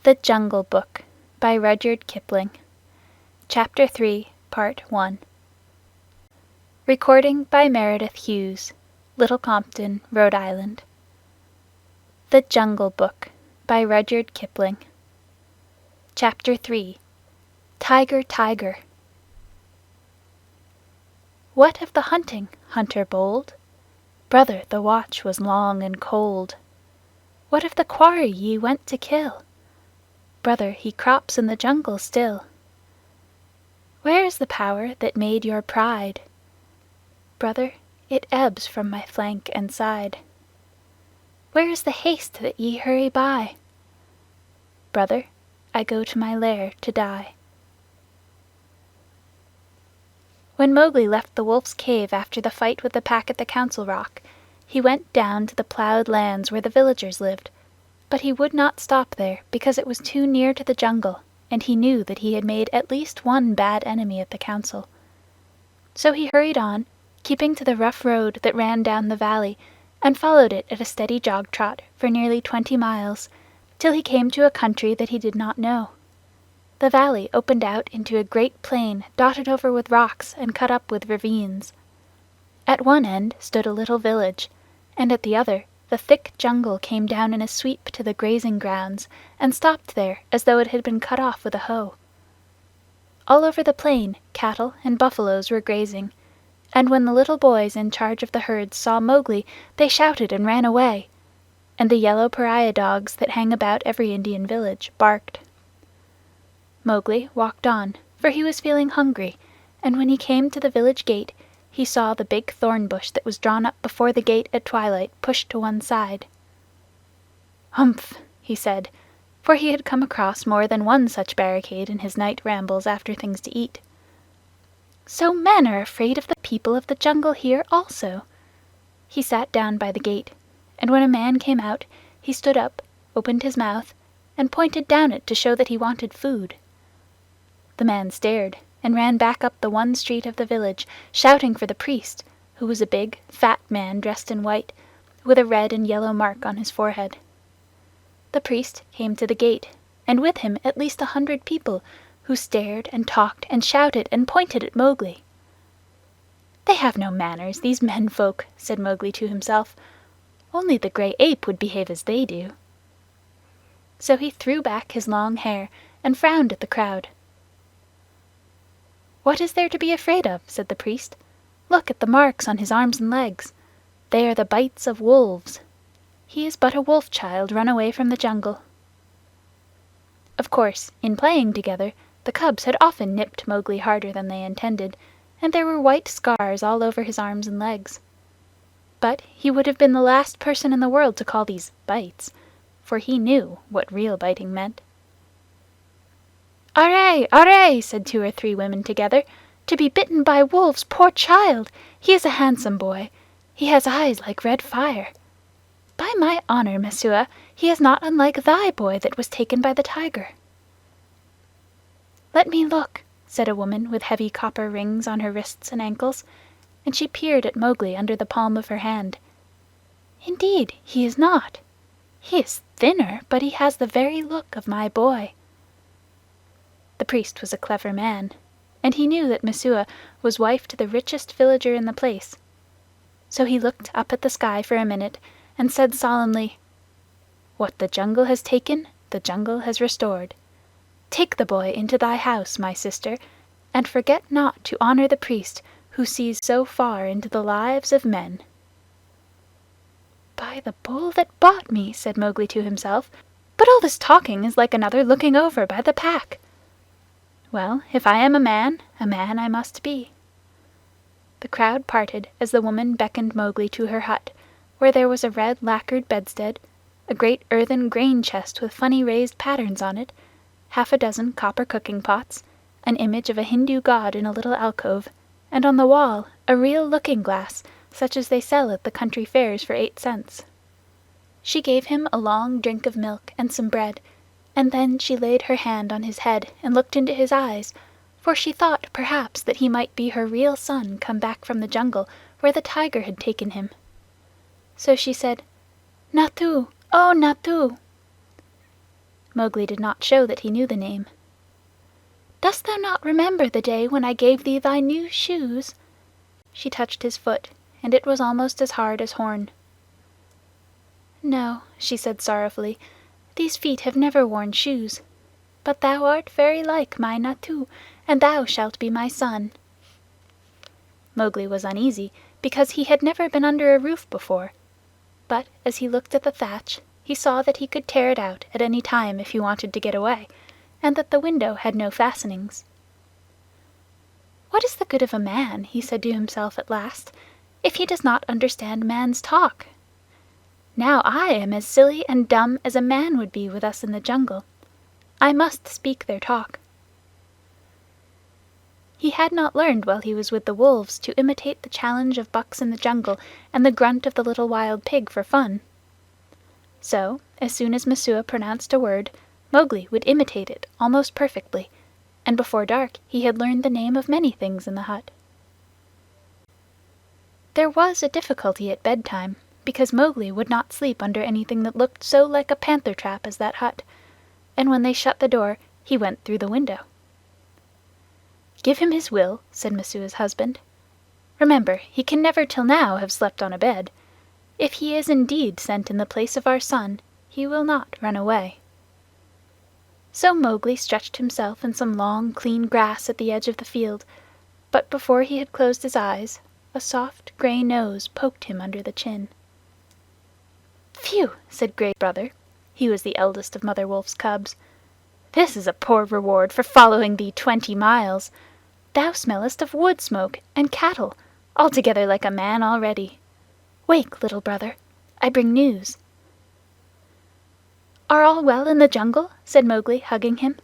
The Jungle Book by Rudyard Kipling. Chapter 3, Part 1. Recording by Meredith Hughes, Little Compton, Rhode Island. The Jungle Book by Rudyard Kipling. Chapter 3. Tiger, Tiger. What of the hunting, hunter bold? Brother, the watch was long and cold. What of the quarry ye went to kill? Brother, he crops in the jungle still. Where is the power that made your pride? Brother, it ebbs from my flank and side. Where is the haste that ye hurry by? Brother, I go to my lair to die. When Mowgli left the wolf's cave after the fight with the pack at the Council Rock, he went down to the ploughed lands where the villagers lived. But he would not stop there, because it was too near to the jungle, and he knew that he had made at least one bad enemy at the council. So he hurried on, keeping to the rough road that ran down the valley, and followed it at a steady jog-trot for nearly 20 miles, till he came to a country that he did not know. The valley opened out into a great plain dotted over with rocks and cut up with ravines. At one end stood a little village, and at the other the thick jungle came down in a sweep to the grazing grounds, and stopped there as though it had been cut off with a hoe. All over the plain cattle and buffaloes were grazing, and when the little boys in charge of the herds saw Mowgli they shouted and ran away, and the yellow pariah dogs that hang about every Indian village barked. Mowgli walked on, for he was feeling hungry, and when he came to the village gate he saw the big thorn bush that was drawn up before the gate at twilight pushed to one side. "Humph!" he said, for he had come across more than one such barricade in his night rambles after things to eat. "So men are afraid of the people of the jungle here also." He sat down by the gate, and when a man came out he stood up, opened his mouth, and pointed down it to show that he wanted food. The man stared, and ran back up the one street of the village, shouting for the priest, who was a big, fat man dressed in white, with a red and yellow mark on his forehead. The priest came to the gate, and with him at least 100 people, who stared and talked and shouted and pointed at Mowgli. "They have no manners, these men-folk," said Mowgli to himself. "Only the gray ape would behave as they do." So he threw back his long hair and frowned at the crowd. "What is there to be afraid of?" said the priest. "Look at the marks on his arms and legs. They are the bites of wolves. He is but a wolf-child run away from the jungle." Of course, in playing together, the cubs had often nipped Mowgli harder than they intended, and there were white scars all over his arms and legs. But he would have been the last person in the world to call these bites, for he knew what real biting meant. "Arre! Arre!" said 2 or 3 women together. "To be bitten by wolves, poor child! He is a handsome boy. He has eyes like red fire. By my honor, Messua, he is not unlike thy boy that was taken by the tiger." "Let me look," said a woman with heavy copper rings on her wrists and ankles, and she peered at Mowgli under the palm of her hand. "Indeed, he is not. He is thinner, but he has the very look of my boy." The priest was a clever man, and he knew that Messua was wife to the richest villager in the place. So he looked up at the sky for a minute and said solemnly, "What the jungle has taken, the jungle has restored. Take the boy into thy house, my sister, and forget not to honor the priest who sees so far into the lives of men." "By the bull that bought me," said Mowgli to himself, "but all this talking is like another looking over by the pack. Well, if I am a man I must be." The crowd parted as the woman beckoned Mowgli to her hut, where there was a red lacquered bedstead, a great earthen grain chest with funny raised patterns on it, 6 copper cooking pots, an image of a Hindu god in a little alcove, and on the wall a real looking-glass such as they sell at the country fairs for 8 cents. She gave him a long drink of milk and some bread, and then she laid her hand on his head and looked into his eyes, for she thought perhaps that he might be her real son come back from the jungle where the tiger had taken him. So she said, "Natu, oh Natu!" Mowgli did not show that he knew the name. "Dost thou not remember the day when I gave thee thy new shoes?" She touched his foot, and it was almost as hard as horn. "No," she said sorrowfully, "these feet have never worn shoes. But thou art very like my Naatu, and thou shalt be my son." Mowgli was uneasy, because he had never been under a roof before, but as he looked at the thatch he saw that he could tear it out at any time if he wanted to get away, and that the window had no fastenings. "What is the good of a man," he said to himself at last, "if he does not understand man's talk? Now I am as silly and dumb as a man would be with us in the jungle. I must speak their talk." He had not learned while he was with the wolves to imitate the challenge of bucks in the jungle and the grunt of the little wild pig for fun. So, as soon as Messua pronounced a word, Mowgli would imitate it almost perfectly, and before dark he had learned the name of many things in the hut. There was a difficulty at bedtime, because Mowgli would not sleep under anything that looked so like a panther trap as that hut, and when they shut the door he went through the window. "Give him his will," said Messua's husband. "Remember, he can never till now have slept on a bed. If he is indeed sent in the place of our son, he will not run away." So Mowgli stretched himself in some long, clean grass at the edge of the field, but before he had closed his eyes a soft gray nose poked him under the chin. "Phew!" said Gray Brother. He was the eldest of Mother Wolf's cubs. "This is a poor reward for following thee 20 miles. Thou smellest of wood smoke and cattle, altogether like a man already. Wake, little brother. I bring news." "Are all well in the jungle?" said Mowgli, hugging him.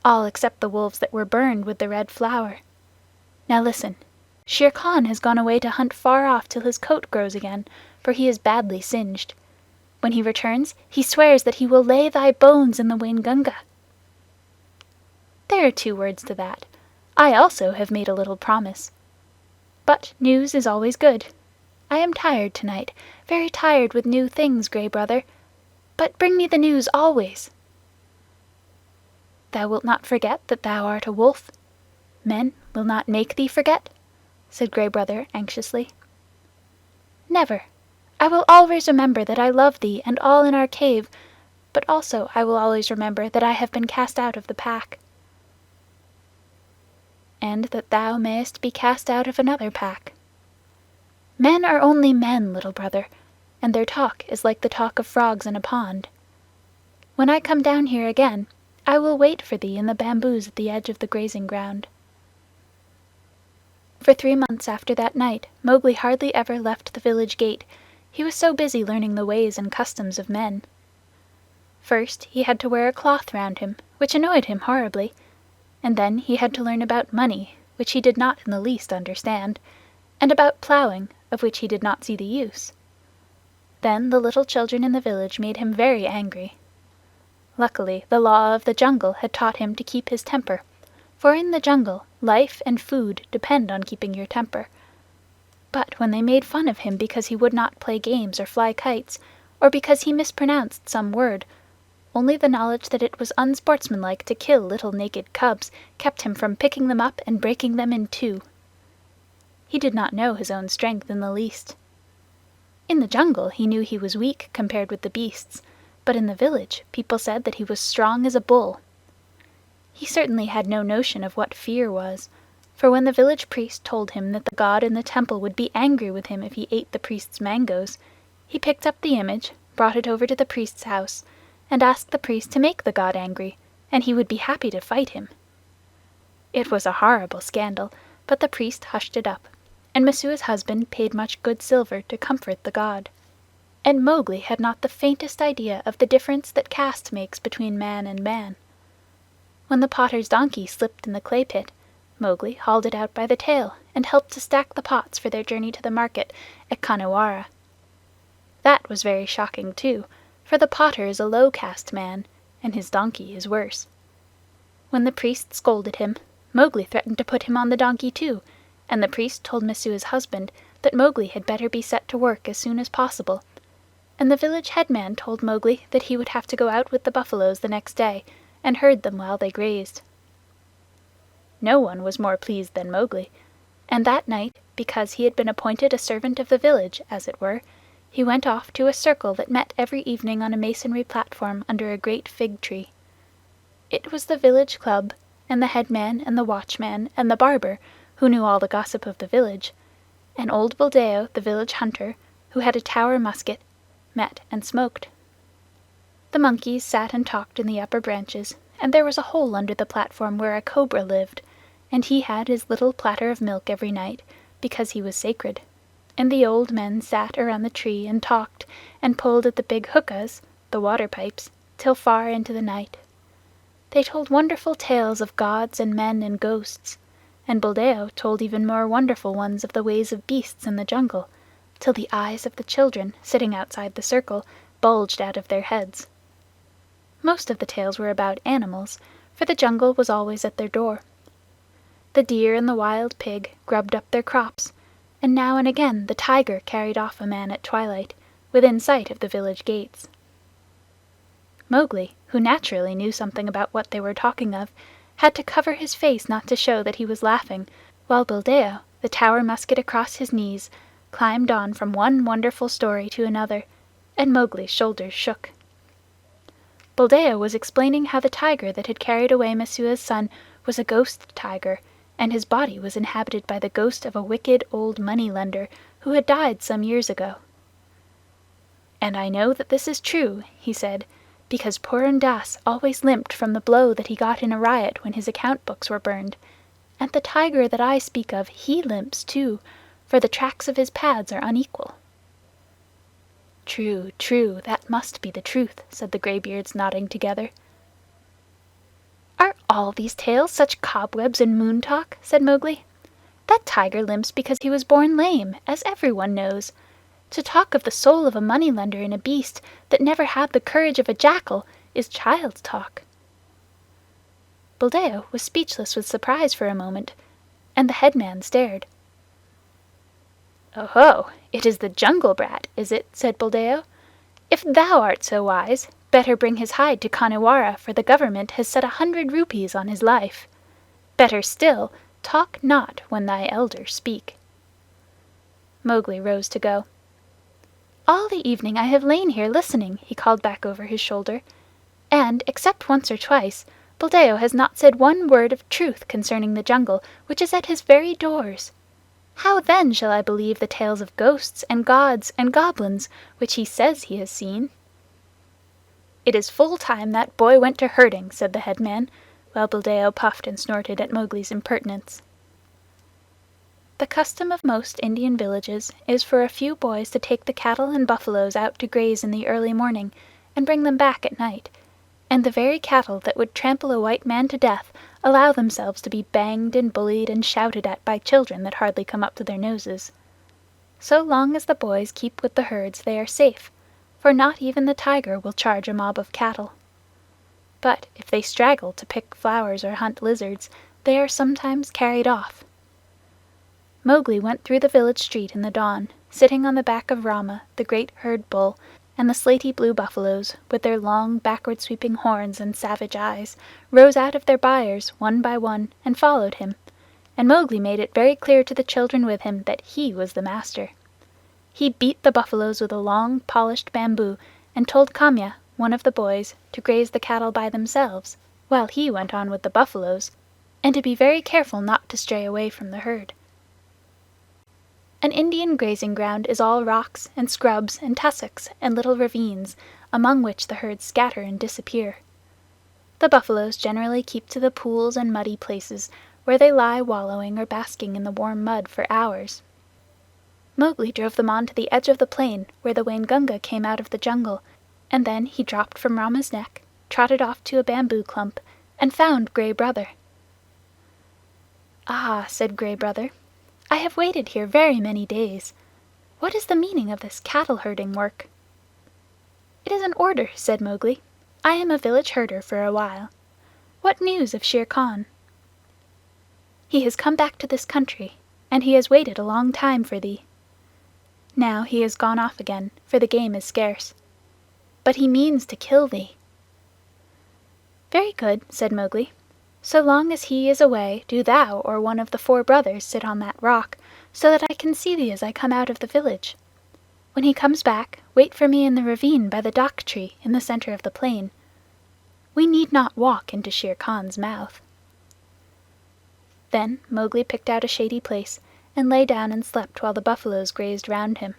"All except the wolves that were burned with the Red Flower. Now listen. Shere Khan has gone away to hunt far off till his coat grows again, for he is badly singed. When he returns, he swears that he will lay thy bones in the Waingunga." "There are 2 words to that. I also have made a little promise. But news is always good. I am tired tonight, very tired with new things, Gray Brother. But bring me the news always." "Thou wilt not forget that thou art a wolf? Men will not make thee forget?" said Gray Brother anxiously. "Never. I will always remember that I love thee and all in our cave, but also I will always remember that I have been cast out of the pack." "And that thou mayest be cast out of another pack. Men are only men, little brother, and their talk is like the talk of frogs in a pond. When I come down here again, I will wait for thee in the bamboos at the edge of the grazing ground." For 3 months after that night Mowgli hardly ever left the village gate. He was so busy learning the ways and customs of men. First he had to wear a cloth round him, which annoyed him horribly, and then he had to learn about money, which he did not in the least understand, and about plowing, of which he did not see the use. Then the little children in the village made him very angry. Luckily the law of the jungle had taught him to keep his temper, for in the jungle life and food depend on keeping your temper. But when they made fun of him because he would not play games or fly kites, or because he mispronounced some word, only the knowledge that it was unsportsmanlike to kill little naked cubs kept him from picking them up and breaking them in 2. He did not know his own strength in the least. In the jungle he knew he was weak compared with the beasts, but in the village people said that he was strong as a bull. He certainly had no notion of what fear was, for when the village priest told him that the god in the temple would be angry with him if he ate the priest's mangoes, he picked up the image, brought it over to the priest's house, and asked the priest to make the god angry, and he would be happy to fight him. It was a horrible scandal, but the priest hushed it up, and Messua's husband paid much good silver to comfort the god. And Mowgli had not the faintest idea of the difference that caste makes between man and man. When the potter's donkey slipped in the clay pit, Mowgli hauled it out by the tail and helped to stack the pots for their journey to the market at Khanhiwara. That was very shocking too, for the potter is a low caste man, and his donkey is worse. When the priest scolded him, Mowgli threatened to put him on the donkey too, and the priest told Messua's husband that Mowgli had better be set to work as soon as possible, and the village headman told Mowgli that he would have to go out with the buffaloes the next day and herd them while they grazed. No one was more pleased than Mowgli, and that night, because he had been appointed a servant of the village, as it were, he went off to a circle that met every evening on a masonry platform under a great fig tree. It was the village club, and the headman and the watchman and the barber, who knew all the gossip of the village, and old Buldeo, the village hunter, who had a Tower musket, met and smoked. The monkeys sat and talked in the upper branches, and there was a hole under the platform where a cobra lived, and he had his little platter of milk every night, because he was sacred. And the old men sat around the tree and talked, and pulled at the big hookahs, the water pipes, till far into the night. They told wonderful tales of gods and men and ghosts, and Buldeo told even more wonderful ones of the ways of beasts in the jungle, till the eyes of the children, sitting outside the circle, bulged out of their heads. Most of the tales were about animals, for the jungle was always at their door. The deer and the wild pig grubbed up their crops, and now and again the tiger carried off a man at twilight, within sight of the village gates. Mowgli, who naturally knew something about what they were talking of, had to cover his face not to show that he was laughing, while Buldeo, the Tower musket across his knees, climbed on from one wonderful story to another, and Mowgli's shoulders shook. Buldeo was explaining how the tiger that had carried away Messua's son was a ghost tiger, and his body was inhabited by the ghost of a wicked old money-lender who had died some years ago. "And I know that this is true," he said, "because Purun Dass always limped from the blow that he got in a riot when his account books were burned. And the tiger that I speak of, he limps too, for the tracks of his pads are unequal." "True, true, that must be the truth," said the greybeards, nodding together. "Are all these tales such cobwebs and moon talk?" said Mowgli. "That tiger limps because he was born lame, as everyone knows. To talk of the soul of a money-lender in a beast that never had the courage of a jackal is child's talk." Buldeo was speechless with surprise for a moment, and the headman stared. "Oho! It is the jungle brat, is it?" said Buldeo. "If thou art so wise, better bring his hide to Khanhiwara, for the government has set 100 rupees on his life. Better still, talk not when thy elders speak." Mowgli rose to go. "All the evening I have lain here listening," he called back over his shoulder, "and, except once or twice, Buldeo has not said one word of truth concerning the jungle, which is at his very doors. How then shall I believe the tales of ghosts and gods and goblins which he says he has seen?" "It is full time that boy went to herding," said the headman, while Buldeo puffed and snorted at Mowgli's impertinence. The custom of most Indian villages is for a few boys to take the cattle and buffaloes out to graze in the early morning, and bring them back at night, and the very cattle that would trample a white man to death allow themselves to be banged and bullied and shouted at by children that hardly come up to their noses. So long as the boys keep with the herds they are safe, for not even the tiger will charge a mob of cattle. But if they straggle to pick flowers or hunt lizards, they are sometimes carried off. Mowgli went through the village street in the dawn, sitting on the back of Rama, the great herd bull, and the slaty blue buffaloes, with their long backward-sweeping horns and savage eyes, rose out of their byres one by one and followed him, and Mowgli made it very clear to the children with him that he was the master. He beat the buffaloes with a long polished bamboo, and told Kamya, one of the boys, to graze the cattle by themselves, while he went on with the buffaloes, and to be very careful not to stray away from the herd. An Indian grazing ground is all rocks and scrubs and tussocks and little ravines, among which the herds scatter and disappear. The buffaloes generally keep to the pools and muddy places, where they lie wallowing or basking in the warm mud for hours. Mowgli drove them on to the edge of the plain, where the Waingunga came out of the jungle, and then he dropped from Rama's neck, trotted off to a bamboo clump, and found Gray Brother. "Ah," said Gray Brother, "I have waited here very many days. What is the meaning of this cattle-herding work?" "It is an order," said Mowgli. "I am a village herder for a while. What news of Shere Khan?" "He has come back to this country, and he has waited a long time for thee." Now he is gone off again, for the game is scarce. But he means to kill thee." "Very good," said Mowgli. "So long as he is away, do thou or one of the 4 brothers sit on that rock, so that I can see thee as I come out of the village. When he comes back, wait for me in the ravine by the dak tree in the center of the plain. We need not walk into Shere Khan's mouth." Then Mowgli picked out a shady place and lay down and slept while the buffaloes grazed round him.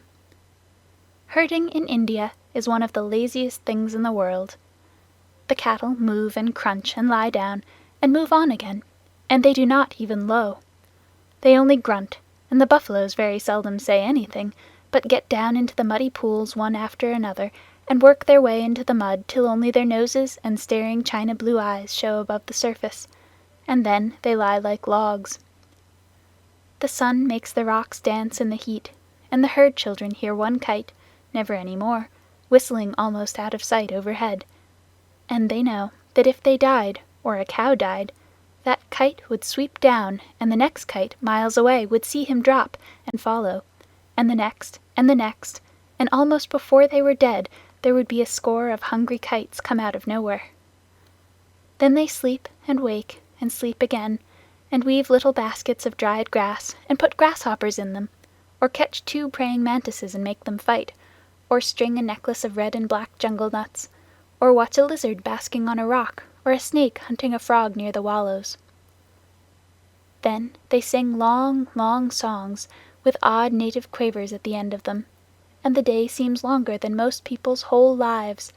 Herding in India is one of the laziest things in the world. The cattle move and crunch and lie down and move on again, and they do not even low. They only grunt, and the buffaloes very seldom say anything, but get down into the muddy pools one after another, and work their way into the mud till only their noses and staring china blue eyes show above the surface, and then they lie like logs. The sun makes the rocks dance in the heat, and the herd children hear one kite, never any more, whistling almost out of sight overhead, and they know that if they died, or a cow died, that kite would sweep down, and the next kite miles away would see him drop and follow, and the next, and almost before they were dead there would be a score of hungry kites come out of nowhere. Then they sleep and wake and sleep again, and weave little baskets of dried grass and put grasshoppers in them, or catch 2 praying mantises and make them fight, or string a necklace of red and black jungle nuts, or watch a lizard basking on a rock, or a snake hunting a frog near the wallows. Then they sing long, long songs, with odd native quavers at the end of them, and the day seems longer than most people's whole lives,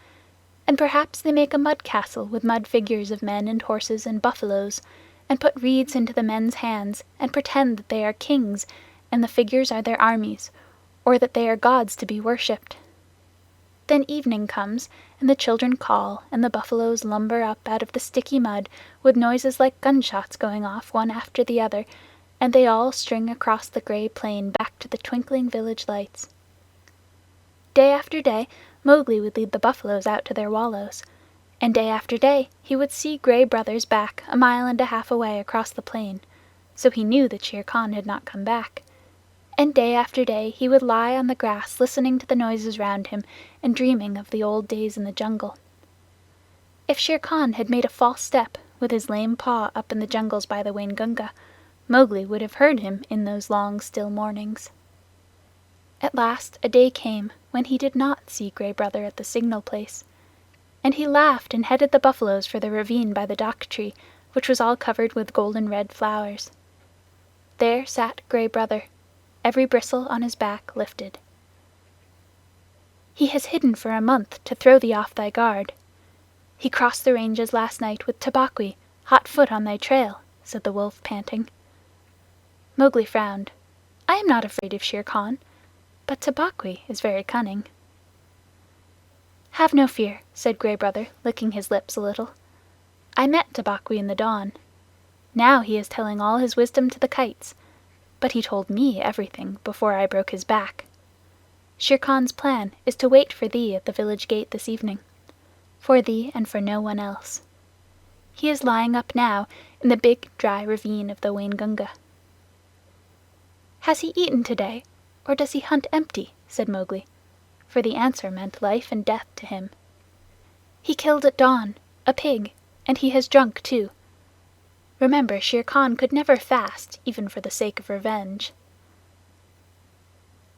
and perhaps they make a mud castle with mud figures of men and horses and buffaloes, and put reeds into the men's hands, and pretend that they are kings, and the figures are their armies, or that they are gods to be worshipped. Then evening comes, and the children call, and the buffaloes lumber up out of the sticky mud with noises like gunshots going off one after the other, and they all string across the gray plain back to the twinkling village lights. Day after day Mowgli would lead the buffaloes out to their wallows, and day after day he would see Gray Brother's back 1.5 miles away across the plain, so he knew that Shere Khan had not come back. And day after day he would lie on the grass listening to the noises round him and dreaming of the old days in the jungle. If Shere Khan had made a false step with his lame paw up in the jungles by the Waingunga, Mowgli would have heard him in those long still mornings. At last a day came when he did not see Gray Brother at the signal place, and he laughed and headed the buffaloes for the ravine by the dak tree, which was all covered with golden red flowers. There sat Gray Brother, every bristle on his back lifted. "He has hidden for a month to throw thee off thy guard. He crossed the ranges last night with Tabaqui, hot foot on thy trail," said the wolf, panting. Mowgli frowned. "I am not afraid of Shere Khan, but Tabaqui is very cunning." "Have no fear," said Gray Brother, licking his lips a little. "I met Tabaqui in the dawn. Now he is telling all his wisdom to the kites, but he told me everything before I broke his back. Shere Khan's plan is to wait for thee at the village gate this evening, for thee and for no one else. He is lying up now in the big dry ravine of the Waingunga." "Has he eaten today, or does he hunt empty?" said Mowgli, for the answer meant life and death to him. "He killed at dawn a pig, and he has drunk too. Remember, Shere Khan could never fast, even for the sake of revenge."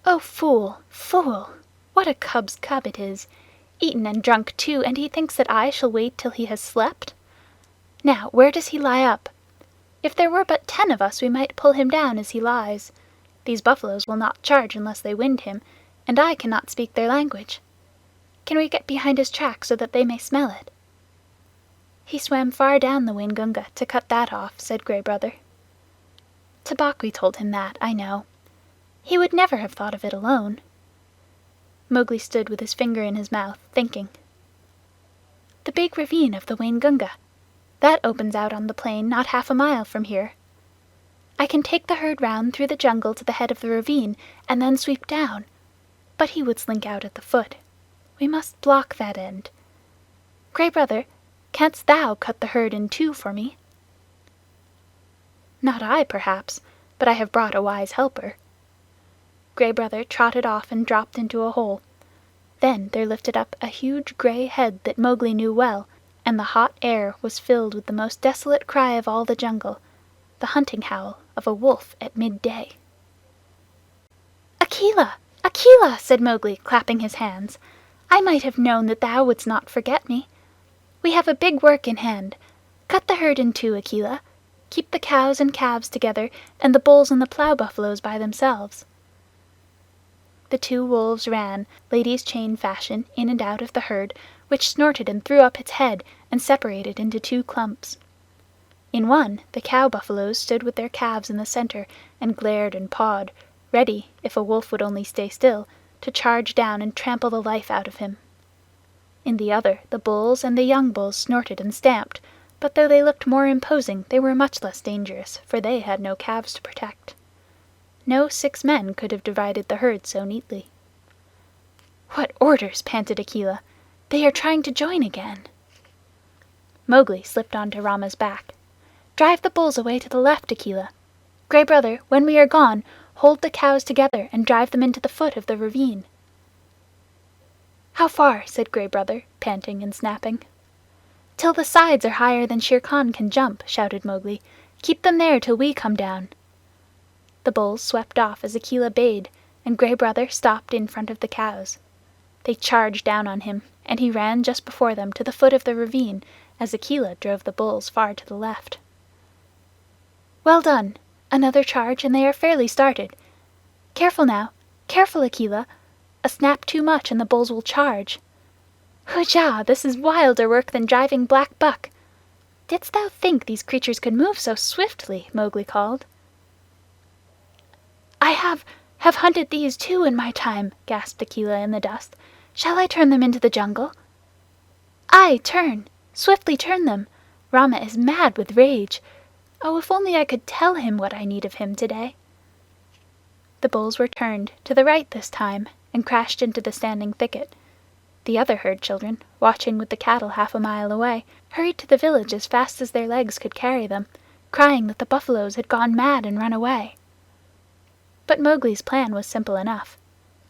"Oh, fool, fool! What a cub's cub it is! Eaten and drunk too, and he thinks that I shall wait till he has slept. Now, where does he lie up? If there were but 10 of us, we might pull him down as he lies. These buffaloes will not charge unless they wind him, and I cannot speak their language. Can we get behind his track so that they may smell it?" "He swam far down the Waingunga to cut that off," said Gray Brother. "Tabaqui told him that, I know. He would never have thought of it alone." Mowgli stood with his finger in his mouth, thinking. "The big ravine of the Waingunga. That opens out on the plain not 1/2 mile from here. I can take the herd round through the jungle to the head of the ravine, and then sweep down. But he would slink out at the foot. We must block that end. Gray Brother, canst thou cut the herd in 2 for me?" "Not I, perhaps, but I have brought a wise helper." Gray Brother trotted off and dropped into a hole. Then there lifted up a huge gray head that Mowgli knew well, and the hot air was filled with the most desolate cry of all the jungle, the hunting howl of a wolf at midday. "Akela! Akela!" said Mowgli, clapping his hands. "I might have known that thou wouldst not forget me. We have a big work in hand. Cut the herd in two, Akela. Keep the cows and calves together, and the bulls and the plough buffaloes by themselves." The two wolves ran, ladies' chain fashion, in and out of the herd, which snorted and threw up its head and separated into two clumps. In one the cow buffaloes stood with their calves in the center and glared and pawed, ready, if a wolf would only stay still, to charge down and trample the life out of him. In the other the bulls and the young bulls snorted and stamped, but though they looked more imposing they were much less dangerous, for they had no calves to protect. No 6 men could have divided the herd so neatly. "What orders?" panted Akela. "They are trying to join again." Mowgli slipped onto Rama's back. "Drive the bulls away to the left, Akela. Gray Brother, when we are gone, hold the cows together and drive them into the foot of the ravine." "How far?" said Gray Brother, panting and snapping. "Till the sides are higher than Shere Khan can jump," shouted Mowgli. "Keep them there till we come down." The bulls swept off as Akela bade, and Gray Brother stopped in front of the cows. They charged down on him, and he ran just before them to the foot of the ravine, as Akela drove the bulls far to the left. "Well done! Another charge, and they are fairly started. Careful now! Careful, Akela! A snap too much, and the bulls will charge. Hujah! This is wilder work than driving black buck. Didst thou think these creatures could move so swiftly?" Mowgli called. "I have hunted these too in my time," gasped Akela in the dust. "Shall I turn them into the jungle?" "Ay, turn! Swiftly turn them! Rama is mad with rage. Oh, if only I could tell him what I need of him today!" The bulls were turned to the right this time and crashed into the standing thicket. The other herd children, watching with the cattle half a mile away, hurried to the village as fast as their legs could carry them, crying that the buffaloes had gone mad and run away. But Mowgli's plan was simple enough.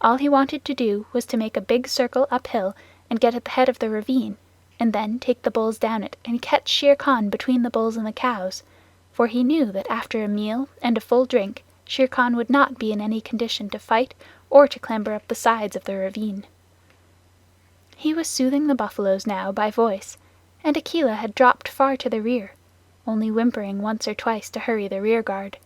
All he wanted to do was to make a big circle uphill and get at the head of the ravine, and then take the bulls down it and catch Shere Khan between the bulls and the cows, for he knew that after a meal and a full drink Shere Khan would not be in any condition to fight or to clamber up the sides of the ravine. He was soothing the buffaloes now by voice, and Akela had dropped far to the rear, only whimpering once or twice to hurry the rear guard.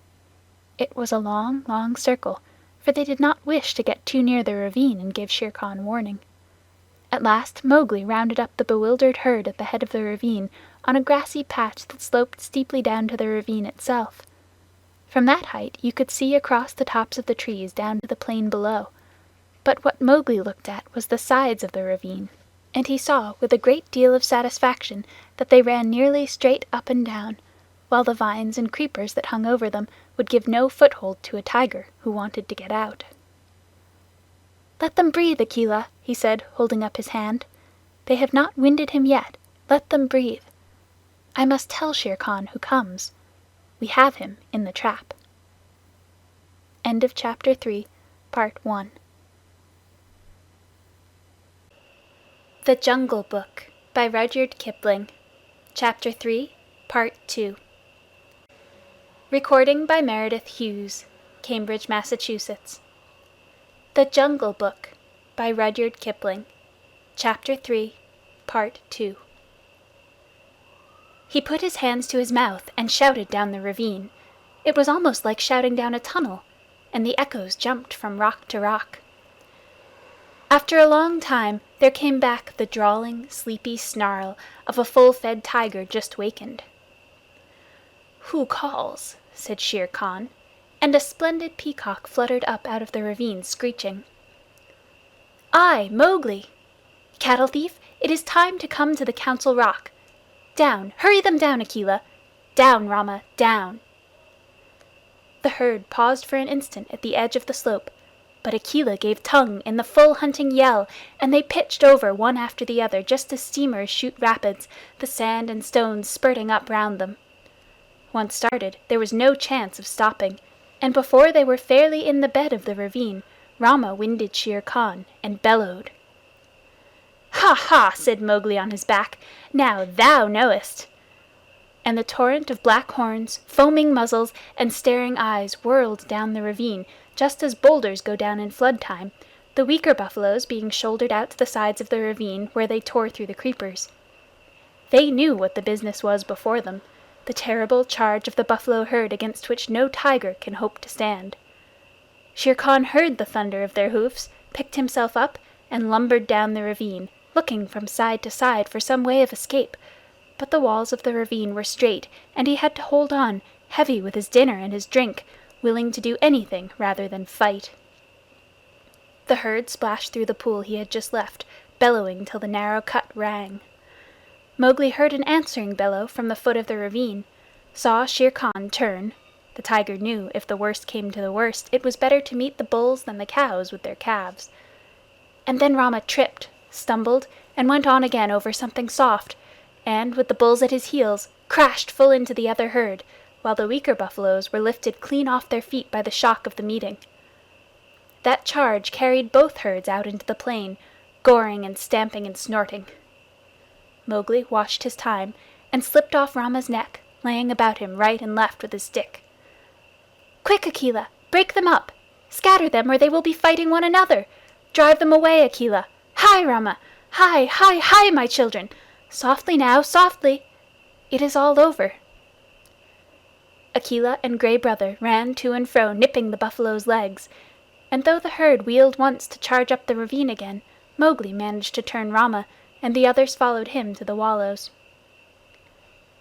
It was a long, long circle, for they did not wish to get too near the ravine and give Shere Khan warning. At last Mowgli rounded up the bewildered herd at the head of the ravine on a grassy patch that sloped steeply down to the ravine itself. From that height you could see across the tops of the trees down to the plain below, but what Mowgli looked at was the sides of the ravine, and he saw with a great deal of satisfaction that they ran nearly straight up and down, while the vines and creepers that hung over them would give no foothold to a tiger who wanted to get out. "Let them breathe, Akela," he said, holding up his hand. "They have not winded him yet. Let them breathe. I must tell Shere Khan who comes. We have him in the trap." End of Chapter 3, Part 1. The Jungle Book by Rudyard Kipling. Chapter 3, Part 2. Recording by Meredith Hughes, Cambridge, Massachusetts. The Jungle Book by Rudyard Kipling. Chapter 3, Part 2. He put his hands to his mouth and shouted down the ravine. It was almost like shouting down a tunnel, and the echoes jumped from rock to rock. After a long time there came back the drawling, sleepy snarl of a full-fed tiger just wakened. "Who calls?" said Shere Khan, and a splendid peacock fluttered up out of the ravine screeching. "I, Mowgli! Cattle thief, it is time to come to the Council Rock. Down! Hurry them down, Akela! Down, Rama, down!" The herd paused for an instant at the edge of the slope, but Akela gave tongue in the full hunting yell, and they pitched over one after the other just as steamers shoot rapids, the sand and stones spurting up round them. Once started, there was no chance of stopping. And before they were fairly in the bed of the ravine, Rama winded Shere Khan and bellowed. "Ha ha!" said Mowgli on his back. "Now thou knowest!" And the torrent of black horns, foaming muzzles, and staring eyes whirled down the ravine, just as boulders go down in flood time, the weaker buffaloes being shouldered out to the sides of the ravine where they tore through the creepers. They knew what the business was before them, the terrible charge of the buffalo herd against which no tiger can hope to stand. Shere Khan heard the thunder of their hoofs, picked himself up, and lumbered down the ravine, looking from side to side for some way of escape, but the walls of the ravine were straight, and he had to hold on, heavy with his dinner and his drink, willing to do anything rather than fight. The herd splashed through the pool he had just left, bellowing till the narrow cut rang. Mowgli heard an answering bellow from the foot of the ravine, saw Shere Khan turn. The tiger knew, if the worst came to the worst, it was better to meet the bulls than the cows with their calves. And then Rama tripped, stumbled, and went on again over something soft, and, with the bulls at his heels, crashed full into the other herd, while the weaker buffaloes were lifted clean off their feet by the shock of the meeting. That charge carried both herds out into the plain, goring and stamping and snorting. Mowgli watched his time, and slipped off Rama's neck, laying about him right and left with his stick. "Quick, Akela! Break them up! Scatter them, or they will be fighting one another! Drive them away, Akela! Hi, Rama! Hi, hi, hi, my children! Softly now, softly! It is all over." Akela and Gray Brother ran to and fro, nipping the buffalo's legs, and though the herd wheeled once to charge up the ravine again, Mowgli managed to turn Rama, and the others followed him to the wallows.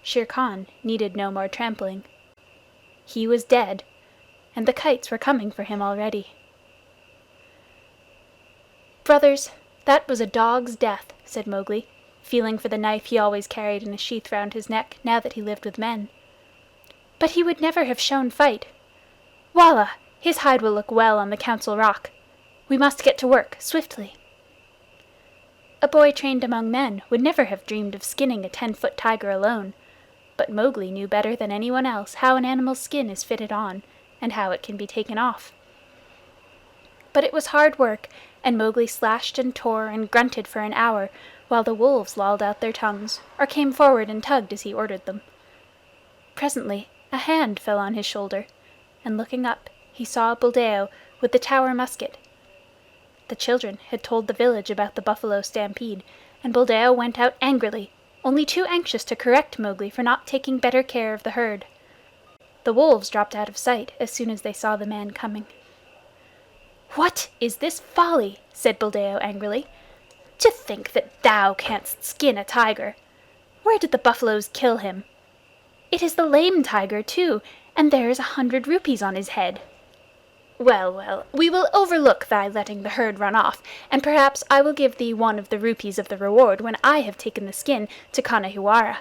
Shere Khan needed no more trampling. He was dead, and the kites were coming for him already. "Brothers, that was a dog's death," said Mowgli, feeling for the knife he always carried in a sheath round his neck now that he lived with men. "But he would never have shown fight. Wallah! His hide will look well on the Council Rock. We must get to work swiftly." A boy trained among men would never have dreamed of skinning a 10-foot tiger alone, but Mowgli knew better than anyone else how an animal's skin is fitted on, and how it can be taken off. But it was hard work, and Mowgli slashed and tore and grunted for an hour, while the wolves lolled out their tongues, or came forward and tugged as he ordered them. Presently a hand fell on his shoulder, and looking up he saw Buldeo with the Tower musket. The children had told the village about the buffalo stampede, and Buldeo went out angrily, only too anxious to correct Mowgli for not taking better care of the herd. The wolves dropped out of sight as soon as they saw the man coming. "What is this folly?" said Buldeo angrily. "To think that thou canst skin a tiger! Where did the buffaloes kill him? It is the lame tiger, too, and there is 100 rupees on his head. Well, well, we will overlook thy letting the herd run off, and perhaps I will give thee 1 of the rupees of the reward when I have taken the skin to Kanahiwara."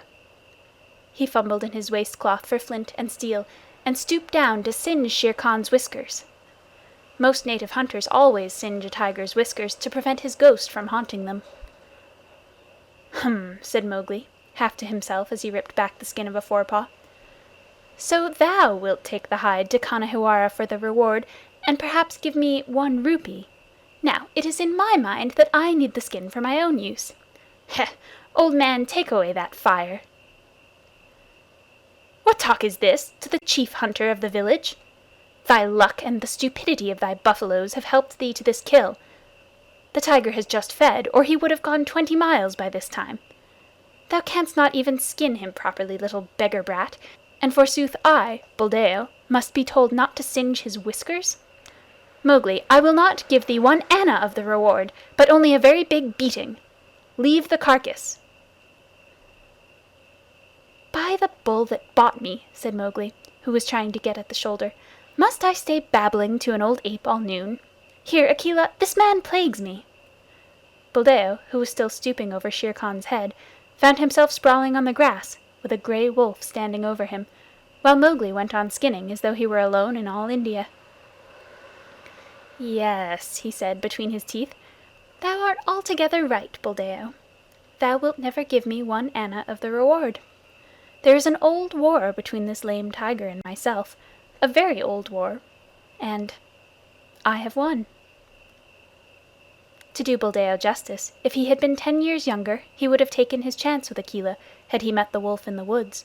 He fumbled in his waistcloth for flint and steel, and stooped down to singe Shere Khan's whiskers. Most native hunters always singe a tiger's whiskers to prevent his ghost from haunting them. Said Mowgli, half to himself as he ripped back the skin of a forepaw. "So thou wilt take the hide to Kanahiwara for the reward, and perhaps give me 1 rupee. Now it is in my mind that I need the skin for my own use. Heh! Old man, take away that fire." "What talk is this to the chief hunter of the village? Thy luck and the stupidity of thy buffaloes have helped thee to this kill. The tiger has just fed, or he would have gone 20 miles by this time. Thou canst not even skin him properly, little beggar brat, and forsooth I, Buldeo, must be told not to singe his whiskers? Mowgli, I will not give thee 1 anna of the reward, but only a very big beating. Leave the carcass." "By the bull that bought me," said Mowgli, who was trying to get at the shoulder, "must I stay babbling to an old ape all noon? Here, Akela, this man plagues me." Buldeo, who was still stooping over Shere Khan's head, found himself sprawling on the grass, with a grey wolf standing over him, while Mowgli went on skinning as though he were alone in all India. "Yes," he said between his teeth, "thou art altogether right, Buldeo. Thou wilt never give me 1 anna of the reward. There is an old war between this lame tiger and myself, a very old war, and I have won. To do Buldeo justice, if he had been 10 years younger, he would have taken his chance with Akela had he met the wolf in the woods.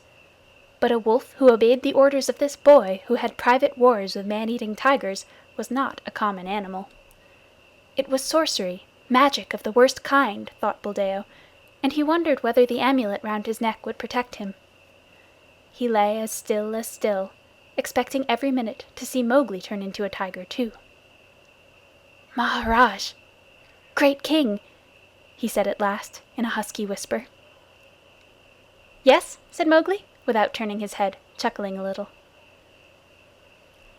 But a wolf who obeyed the orders of this boy, who had private wars with man-eating tigers, was not a common animal. It was sorcery, magic of the worst kind, thought Buldeo, and he wondered whether the amulet round his neck would protect him. He lay as still, expecting every minute to see Mowgli turn into a tiger too. "Maharaj! Great King!" he said at last, in a husky whisper. "Yes?" said Mowgli, without turning his head, chuckling a little.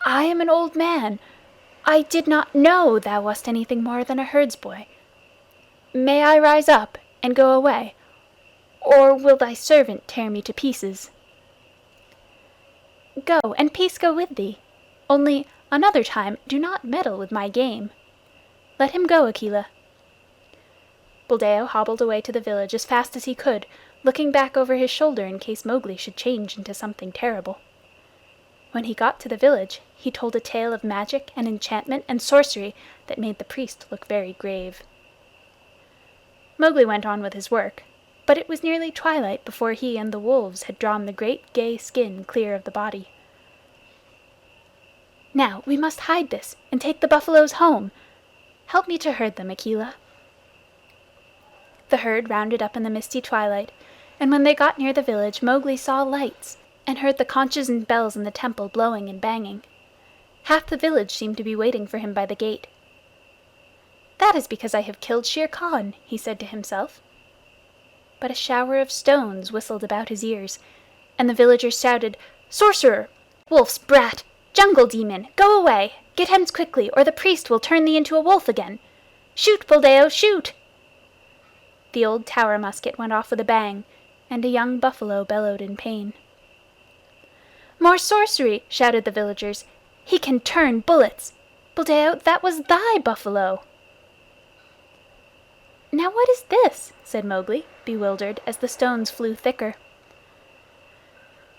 "I am an old man. I did not know thou wast anything more than a herdsboy. May I rise up and go away, or will thy servant tear me to pieces?" "Go, and peace go with thee. Only another time do not meddle with my game. Let him go, Akela." Buldeo hobbled away to the village as fast as he could, looking back over his shoulder in case Mowgli should change into something terrible. When he got to the village, he told a tale of magic and enchantment and sorcery that made the priest look very grave. Mowgli went on with his work, but it was nearly twilight before he and the wolves had drawn the great gay skin clear of the body. "Now we must hide this and take the buffaloes home. Help me to herd them, Akela." The herd rounded up in the misty twilight, and when they got near the village Mowgli saw lights, and heard the conches and bells in the temple blowing and banging. Half the village seemed to be waiting for him by the gate. "That is because I have killed Shere Khan," he said to himself. But a shower of stones whistled about his ears, and the villagers shouted, "Sorcerer! Wolf's brat! Jungle demon! Go away! Get hence quickly, or the priest will turn thee into a wolf again! Shoot, Buldeo, shoot!" The old tower musket went off with a bang, and a young buffalo bellowed in pain. "More sorcery!" shouted the villagers. "He can turn bullets! Buldeo, that was thy buffalo!" "Now what is this?" said Mowgli, bewildered, as the stones flew thicker.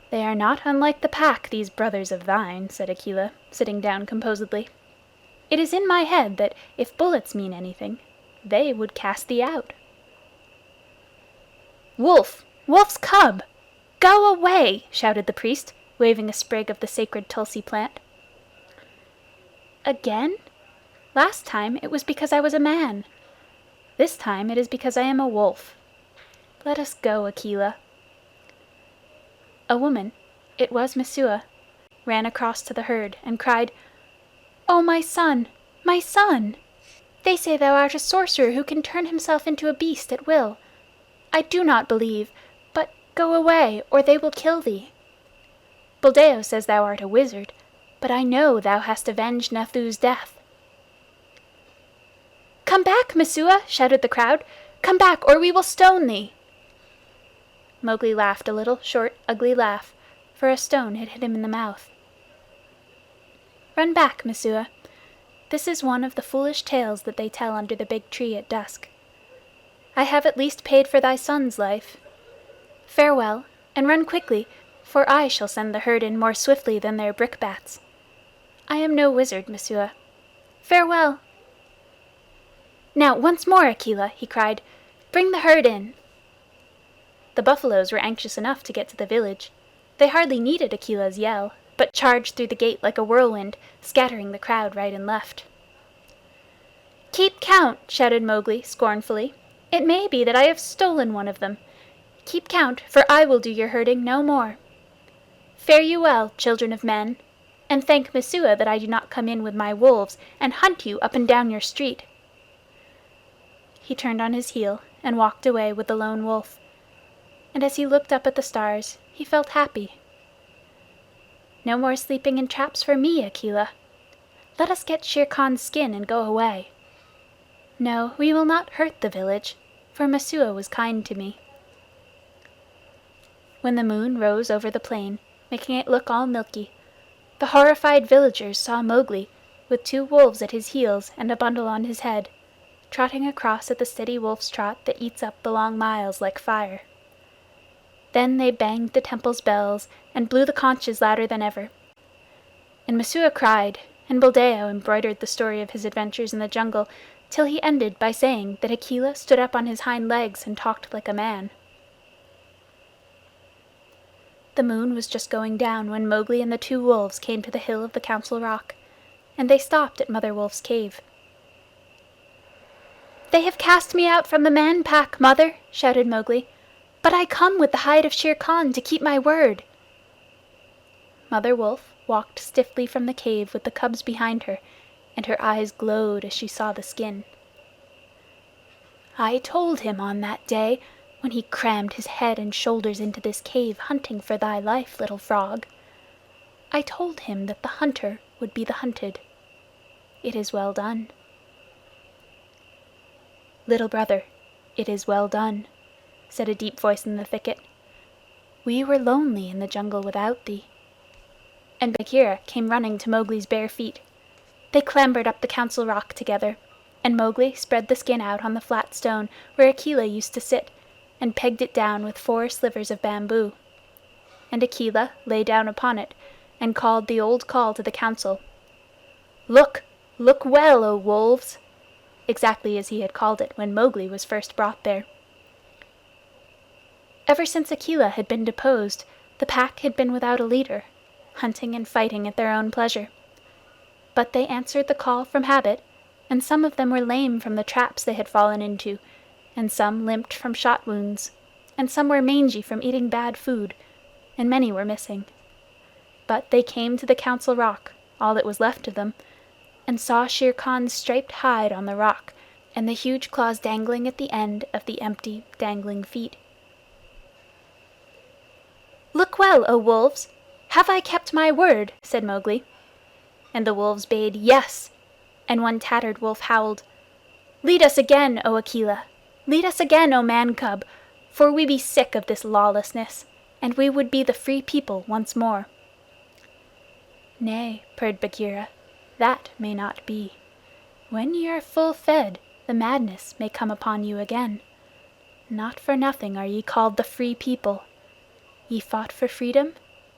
"They are not unlike the Pack, these brothers of thine," said Akela, sitting down composedly. "It is in my head that if bullets mean anything, they would cast thee out." "Wolf! Wolf's cub! Go away!" shouted the priest, waving a sprig of the sacred tulsi plant. "Again? Last time it was because I was a man. This time it is because I am a wolf. Let us go, Akela." A woman, it was Messua, ran across to the herd and cried, "Oh, my son! My son! They say thou art a sorcerer who can turn himself into a beast at will. I do not believe, but go away, or they will kill thee. Buldeo says thou art a wizard, but I know thou hast avenged Nathu's death." "Come back, Messua!" shouted the crowd. "Come back, or we will stone thee!" Mowgli laughed a little, short, ugly laugh, for a stone had hit him in the mouth. "Run back, Messua. This is one of the foolish tales that they tell under the big tree at dusk. I have at least paid for thy son's life. Farewell, and run quickly, for I shall send the herd in more swiftly than their brickbats. I am no wizard, Messua. Farewell!" "Now once more, Akela," he cried. "Bring the herd in." The buffaloes were anxious enough to get to the village. They hardly needed Akela's yell, but charged through the gate like a whirlwind, scattering the crowd right and left. "Keep count!" shouted Mowgli scornfully. "It may be that I have stolen one of them. Keep count, for I will do your herding no more. Fare you well, children of men, and thank Messua that I do not come in with my wolves and hunt you up and down your street." He turned on his heel and walked away with the lone wolf, and as he looked up at the stars he felt happy. "No more sleeping in traps for me, Akela. Let us get Shere Khan's skin and go away. No, we will not hurt the village, for Messua was kind to me." When the moon rose over the plain, making it look all milky, the horrified villagers saw Mowgli, with 2 wolves at his heels and a bundle on his head, trotting across at the steady wolf's trot that eats up the long miles like fire. Then they banged the temple's bells and blew the conches louder than ever. And Messua cried, and Buldeo embroidered the story of his adventures in the jungle till he ended by saying that Akela stood up on his hind legs and talked like a man. The moon was just going down when Mowgli and the two wolves came to the hill of the Council Rock, and they stopped at Mother Wolf's cave. "They have cast me out from the Man Pack, Mother," shouted Mowgli, "but I come with the hide of Shere Khan to keep my word." Mother Wolf walked stiffly from the cave with the cubs behind her, and her eyes glowed as she saw the skin. "I told him on that day, when he crammed his head and shoulders into this cave hunting for thy life, little frog. I told him that the hunter would be the hunted. It is well done." "Little brother, it is well done," said a deep voice in the thicket. "We were lonely in the jungle without thee." And Bagheera came running to Mowgli's bare feet. They clambered up the Council Rock together, and Mowgli spread the skin out on the flat stone where Akela used to sit, and pegged it down with 4 slivers of bamboo. And Akela lay down upon it, and called the old call to the council. "Look! Look well, O wolves!" exactly as he had called it when Mowgli was first brought there. Ever since Akela had been deposed, the pack had been without a leader, hunting and fighting at their own pleasure. But they answered the call from habit, and some of them were lame from the traps they had fallen into, and some limped from shot wounds, and some were mangy from eating bad food, and many were missing. But they came to the Council Rock, all that was left of them, and saw Shere Khan's striped hide on the rock, and the huge claws dangling at the end of the empty, dangling feet. "Look well, O wolves! Have I kept my word?" said Mowgli. And the wolves bayed, "Yes!" and one tattered wolf howled, "Lead us again, O Akela! Lead us again, O Man Cub, for we be sick of this lawlessness, and we would be the free people once more." "Nay," purred Bagheera, "that may not be. When ye are full fed, the madness may come upon you again. Not for nothing are ye called the Free People. Ye fought for freedom,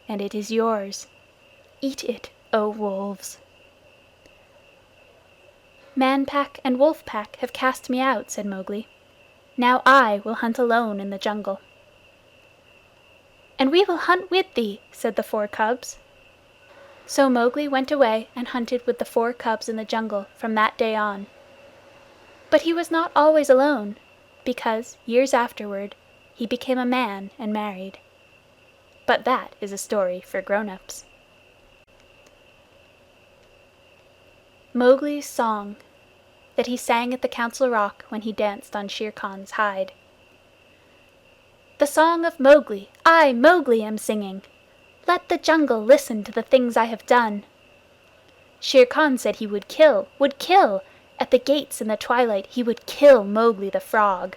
and it is yours. Eat it, O wolves." "Man Pack and Wolf Pack have cast me out," said Mowgli. "Now I will hunt alone in the jungle." "And we will hunt with thee," said the 4 cubs. So Mowgli went away and hunted with the 4 cubs in the jungle from that day on. But he was not always alone, because, years afterward, he became a man and married. But that is a story for grown-ups. Mowgli's song that he sang at the Council Rock when he danced on Shere Khan's hide. "The song of Mowgli, I, Mowgli, am singing. Let the jungle listen to the things I have done. Shere Khan said he would kill, would kill. At the gates in the twilight he would kill Mowgli the frog.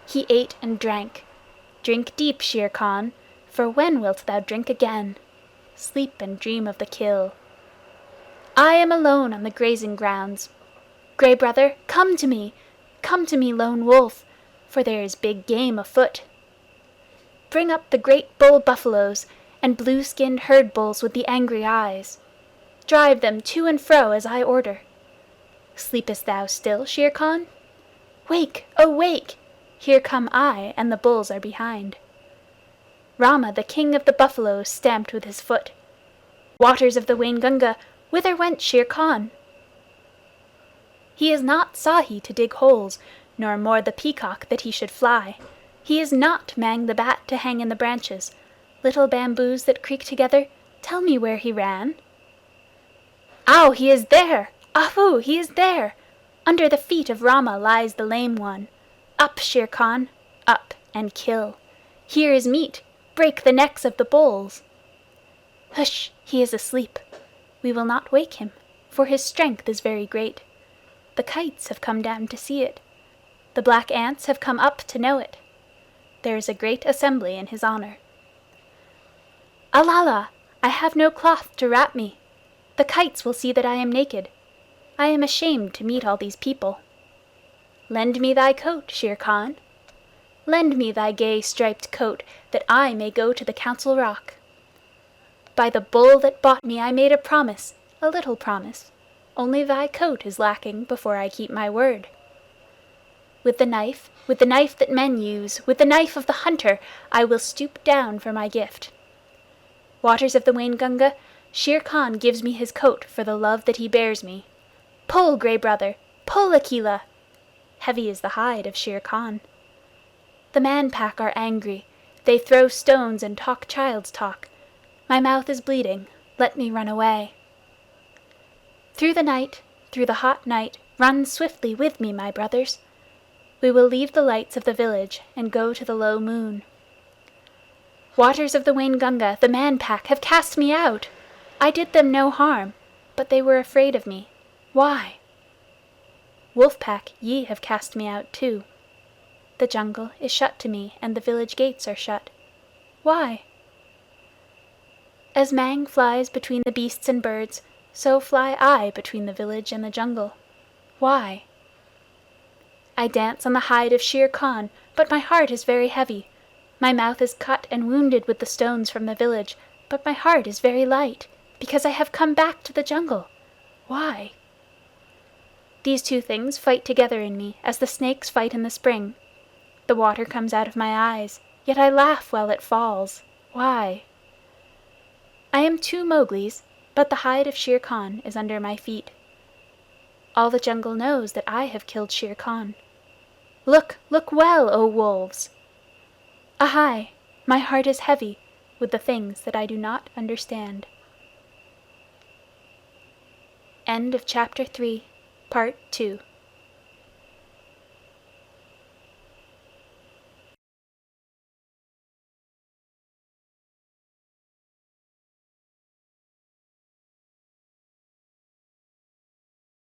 He ate and drank. Drink deep, Shere Khan, for when wilt thou drink again? Sleep and dream of the kill. I am alone on the grazing grounds. Gray Brother, come to me, Lone Wolf, for there is big game afoot. Bring up the great bull buffaloes and blue-skinned herd bulls with the angry eyes. Drive them to and fro as I order. Sleepest thou still, Shere Khan? Wake, oh wake! Here come I, and the bulls are behind." Rama, the king of the buffaloes, stamped with his foot. "Waters of the Waingunga, whither went Shere Khan?" "He is not Sahi to dig holes, nor more the peacock that he should fly. He is not Mang the bat to hang in the branches. Little bamboos that creak together, tell me where he ran." "Ow, he is there! Ahu, he is there! Under the feet of Rama lies the lame one. Up, Shere Khan, up and kill. Here is meat. Break the necks of the bulls." "Hush, he is asleep. We will not wake him, for his strength is very great. The kites have come down to see it. The black ants have come up to know it. There is a great assembly in his honor. Alala, I have no cloth to wrap me. The kites will see that I am naked. I am ashamed to meet all these people. Lend me thy coat, Shere Khan. Lend me thy gay striped coat, that I may go to the Council Rock." By the bull that bought me I made a promise, a little promise. Only thy coat is lacking before I keep my word. With the knife that men use, with the knife of the hunter, I will stoop down for my gift. Waters of the Waingunga, Shere Khan gives me his coat for the love that he bears me. Pull, Grey Brother! Pull, Akela! Heavy is the hide of Shere Khan. The Man Pack are angry. They throw stones and talk child's talk. My mouth is bleeding. Let me run away. Through the hot night, run swiftly with me, my brothers. We will leave the lights of the village and go to the low moon. Waters of the Waingunga, the Man Pack, have cast me out. I did them no harm, but they were afraid of me. Why? Wolf Pack, ye have cast me out too. The jungle is shut to me, and the village gates are shut. Why? As Mang flies between the beasts and birds, so fly I between the village and the jungle. Why? I dance on the hide of Shere Khan, but my heart is very heavy. My mouth is cut and wounded with the stones from the village, but my heart is very light, because I have come back to the jungle. Why? These two things fight together in me, as the snakes fight in the spring. The water comes out of my eyes, yet I laugh while it falls. Why? I am two Mowglis, but the hide of Shere Khan is under my feet. All the jungle knows that I have killed Shere Khan. Look, look well, O wolves! Ahai! My heart is heavy with the things that I do not understand. End of Chapter 3, Part 2.